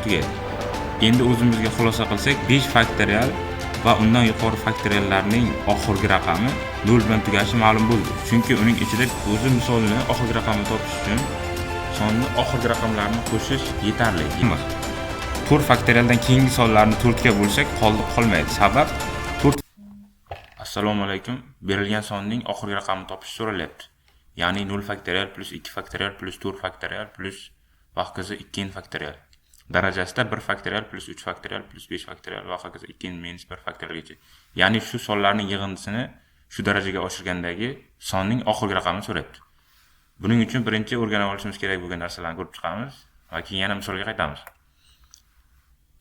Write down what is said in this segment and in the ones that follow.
tugaydi. Endi o'zimizga xulosa qilsak, 5 faktorial va undan yuqori faktoriallarning oxirgi raqami 0 bilan tugashi ma'lum bo'ldi. Chunki uning ichida o'zi misolni oxirgi raqamni topish uchun sonni oxirgi raqamlarni qo'shish yetarli. 4 faktorialdan keyingi sonlarni 4 ga bo'lsak, qolmaydi. Sabab 4. Assalomu alaykum. Berilgan sonning oxirgi raqamini topish so'ralyapti. Ya'ni 0 faktorial plus 2 faktorial plus 4 faktorial plus va hokazo 2 faktorial. Darajasida 1 faktorial plus 3 faktorial plus 5 faktorial va hokazo 2 minus 1 faktorialgacha. Ya'ni shu sonlarning yig'indisini shu darajaga oshirgandagi sonning oxirgi raqamini so'rayapti. Buning uchun birinchi o'rganib olishimiz kerak bo'lgan narsalarni ko'rib chiqamiz va keyin yana misolga qaytamiz.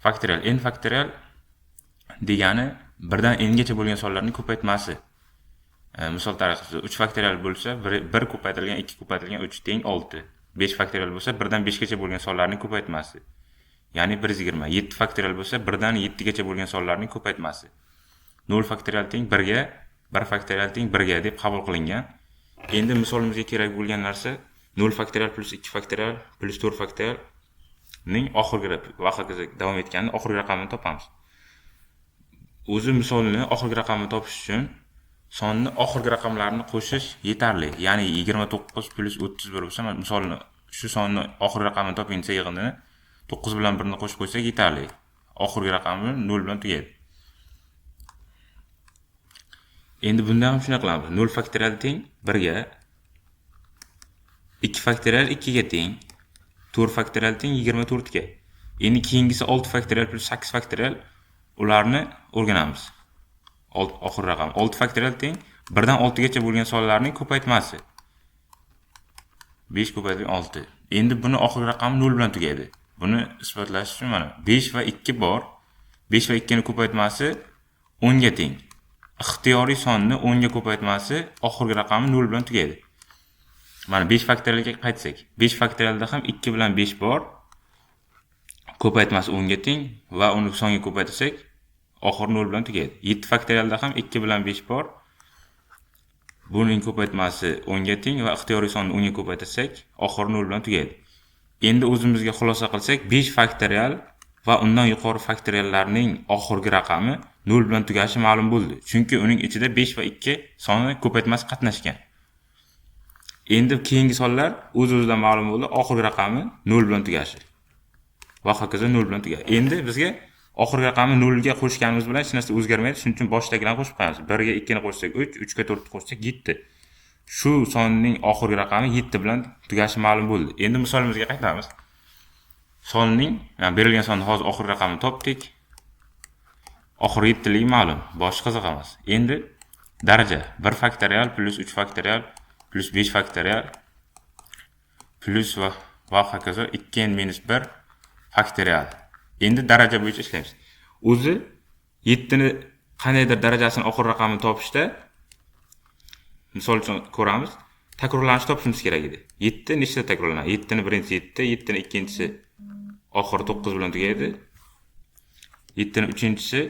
Faktorial, n faktorial degani 1 dan n gacha bo'lgan sonlarning ko'paytmasi. Misol tariqasida 3 faktorial bo'lsa 1 ko'paytirilgan 2 ko'paytirilgan 3 teng 6. 5 faktorial bo'lsa 1 dan 5 gacha bo'lgan sonlarning ko'paytmasi. Ya'ni 120. 7 faktorial bo'lsa 1 dan 7 gacha bo'lgan sonlarning ko'paytmasi. 0 faktorial teng 1 ga, 1 faktorial teng 1 ga deb qabul qilingan. Endi misolimizga kerak bo'lgan narsa 0 faktorial plus 2 faktorial plus 4 faktorial ning oxirgi va hokazo davom etgani oxirgi raqamini topamiz. O'zi misolni oxirgi raqamini topish uchun sonni oxirgi raqamlarini qo'shish yetarli. Ya'ni 29 plus 31 bo'lsa, misolni shu sonni oxirgi raqamini toping desa yig'indini 9 bilan 1 ni qo'shib qo'ysak yetarli. Oxirgi raqami 0 bilan tugaydi. Endi bunda ham shunday qilamiz. 0 faktorial teng 1 ga, 2 faktorial 2 ga teng, 4 faktorial teng 24 ga. Endi keyingisi 6 faktorial plus 8 faktorial ularni o'rganamiz. Oxirgi raqam 6 faktorial teng 1 dan 6 gacha bo'lgan sonlarning ko'paytmasi. 5 ko'paytirilgan 6. Endi buni oxirgi raqami 0 bilan tugaydi. Buni isbotlash uchun mana 5 va 2 bor. 5 va 2 ning ko'paytmasi 10 ga teng. Ixtiyoriy sonni 10 ga ko'paytmasi oxirgi raqami 0 bilan tugaydi. Mana 5 faktorialga qaytsak, 5 faktorialda ham 2 bilan 5 bor. Ko'paytmasi 10 ga teng va uni songa ko'paytirsak, oxiri 0 bilan tugaydi. 7 faktorialda ham 2 bilan 5 bor. Buning ko'paytmasi 10 ga teng va ixtiyoriy sonni 10 ga ko'paytirsak, oxiri 0 bilan tugaydi. Endi o'zimizga xulosa qilsak, 5 faktorial va undan yuqori faktoriallarning oxirgi raqami 0 bilan tugashi ma'lum bo'ldi. Chunki uning ichida 5 va 2 soni ko'paytmasi qatnashgan. Endi keyingi sonlar o'z-o'zidan ma'lum bo'ldi, oxirgi raqami 0 bilan tugashi. Va hokazo 0 bilan tugadi. Endi bizga oxirgi raqamni 0 ga qo'shganimiz bilan hech narsa o'zgarmaydi. Shuning uchun boshdagilarni qo'shib qo'yamiz. 1 ga 2 ni qo'shsak 3, 3 ga 4 ni qo'shsak 7. Shu sonning oxirgi raqami 7 bilan tugashi ma'lum bo'ldi. Endi misolimizga qaytamiz. Sonning, ya'ni berilgan sonning hozir oxirgi raqamini topdik. Oxirgi 7 ligi ma'lum. Boshqa qiziq emas. Endi daraja 1 faktorial plus 3 faktorial plus 5 faktorial plus va hokazo 2n minus 1 faktorial. Endi daraja bo'yicha ishlaymiz. O'zi 7 ni qandaydir darajasini oxirgi raqamini topishda misol uchun ko'ramiz. Takrorlanishni topishimiz kerak edi. 7 nechta takrorlanadi? 7 ni birinchisi 7, 7 ni ikkinchisi oxiri 9 bilan tugaydi. 7 ni uchinchisi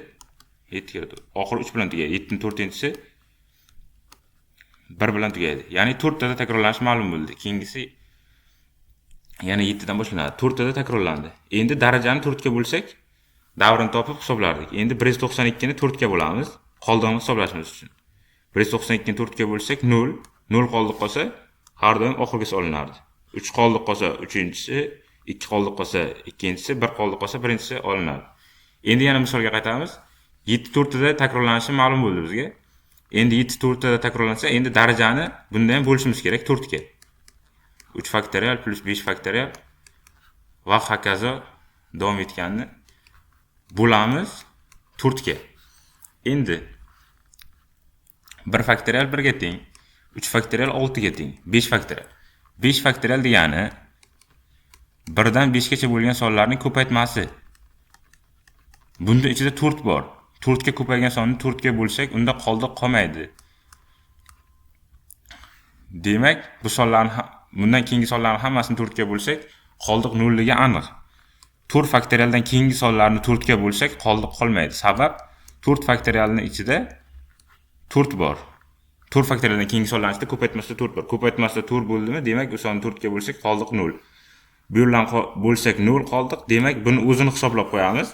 7 ga oxiri 3 bilan tugaydi. 7 ni to'rtinchisi 1 bilan tugaydi. Ya'ni 4 tada takrorlanish ma'lum bo'ldi. Keyingisi yana 7 dan boshlanadi. 4 tada takrorlandi. Endi darajani 4 ga bo'lsak, davrini topib hisoblardik. Endi 192 ni 4 ga bo'lamiz, qoldig'ini hisoblashimiz uchun. 192 ni 4 ga bo'lsak 0, 0 qoldiq qolsa, har doim oxirgisi olinardi. 3 qoldiq qolsa 3-chi, 2 qoldiq qolsa 2-chi, 1 qoldiq qolsa 1-chi olinadi. Endi yana misolga qaytamiz. 7 4 tada takrorlanishi ma'lum bo'ldi bizga. Endi 7 4 tada takrorlansa, endi darajani bunda ham bo'lishimiz kerak 4 ga. 3 faktorial plus 5 faktorial va hokazo davom etganini bo'lamiz 4 ga. Endi 1 faktorial 1 ga teng, 3 faktorial 6 ga teng, 5 faktorial. 5 faktorial degani 1 dan 5 gacha bo'lgan sonlarning ko'paytmasi. Bunda ichida 4 bor. 4 ga ko'paygan sonni 4 ga bo'lsak, unda qoldiq qolmaydi. Demak, bu sonlarni bundan keyingi sonlarni hammasini 4 ga bo'lsak, qoldiq 0 ligi aniq. 4 faktorialdan keyingi sonlarni 4 ga bo'lsak, qoldiq qolmaydi. Sabab 4 faktorialning ichida 4 bor. 4 faktorialdan keyingi sonlarning ichida ko'paytmasida 4 bor. Ko'paytmasida 4 bo'ldimi? Demak, u sonni 4 ga bo'lsak, qoldiq 0. Bu bilan bo'lsak 0 qoldik. Demak, buni o'zini hisoblab qo'yamiz.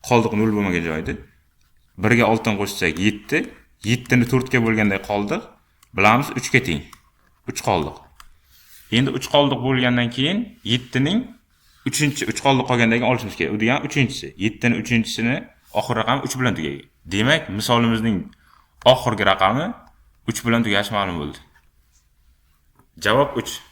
Qoldiq 0 bo'lmagan joyda. 1 ga 6 qo'shsak 7. 7 ni 4 ga bo'lganda qoldiq. Bilamiz 3 ga teng. 3 qoldiq. Endi 3 qoldiq bo'lgandan keyin 7 ning 3 qoldiq qolgandan keyin olishimiz kerak. U degani 3-chi. 7 ning 3-chisini oxir raqami 3 bilan tugagan. Demak, misolimizning oxirgi raqami 3 bilan tugashi ma'lum bo'ldi. Javob 3.